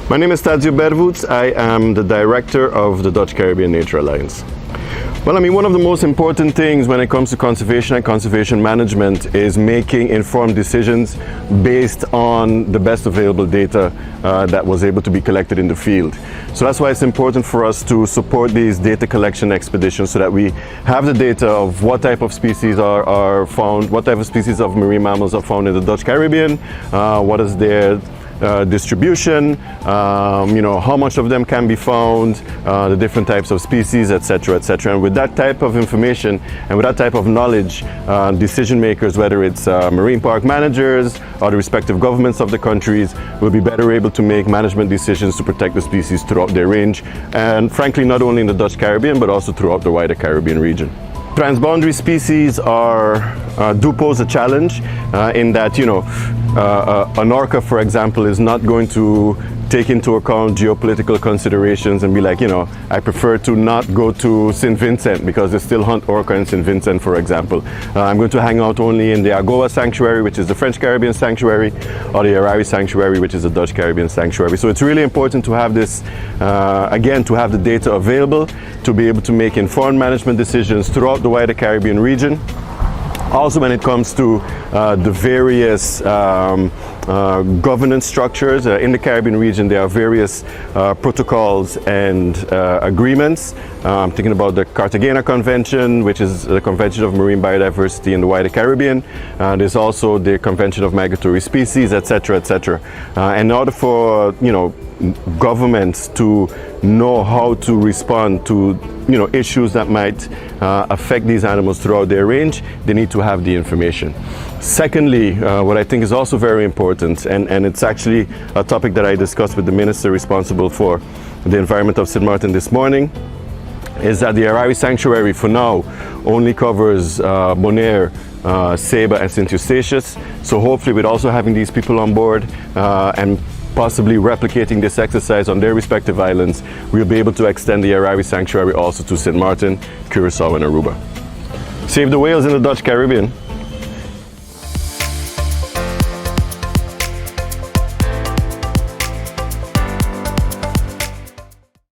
My name is Tadzio Bervoets. I am the director of the Dutch Caribbean Nature Alliance. Well, one of the most important things when it comes to conservation and conservation management is making informed decisions based on the best available data that was able to be collected in the field. So that's why it's important for us to support these data collection expeditions so that we have the data of what type of species are found, what type of species of marine mammals are found in the Dutch Caribbean, what is their distribution, how much of them can be found, the different types of species, etc., etc. And with that type of information and with that type of knowledge, decision makers, whether it's marine park managers or the respective governments of the countries, will be better able to make management decisions to protect the species throughout their range, and frankly not only in the Dutch Caribbean but also throughout the wider Caribbean region. Transboundary species do pose a challenge in that, an orca, for example, is not going to take into account geopolitical considerations and be like, I prefer to not go to St. Vincent because they still hunt orca in St. Vincent, for example. I'm going to hang out only in the Agoa Sanctuary, which is the French Caribbean Sanctuary, or the Arawi Sanctuary, which is the Dutch Caribbean Sanctuary. So it's really important to have this, again, to have the data available to be able to make informed management decisions throughout the wider Caribbean region. Also, when it comes to the various governance structures in the Caribbean region, there are various protocols and agreements. I'm thinking about the Cartagena Convention, which is the Convention of Marine Biodiversity in the wider Caribbean. There's also the Convention of Migratory Species, etc., etc. In order for governments to know how to respond to issues that might affect these animals throughout their range, they need to have the information. Secondly, what I think is also very important, and it's actually a topic that I discussed with the minister responsible for the environment of St. Martin this morning, is that the Arawi Sanctuary for now only covers Bonaire, Saba and St. Eustatius. So hopefully with also having these people on board and possibly replicating this exercise on their respective islands, we'll be able to extend the Arawi Sanctuary also to St. Martin, Curaçao and Aruba. Save the whales in the Dutch Caribbean.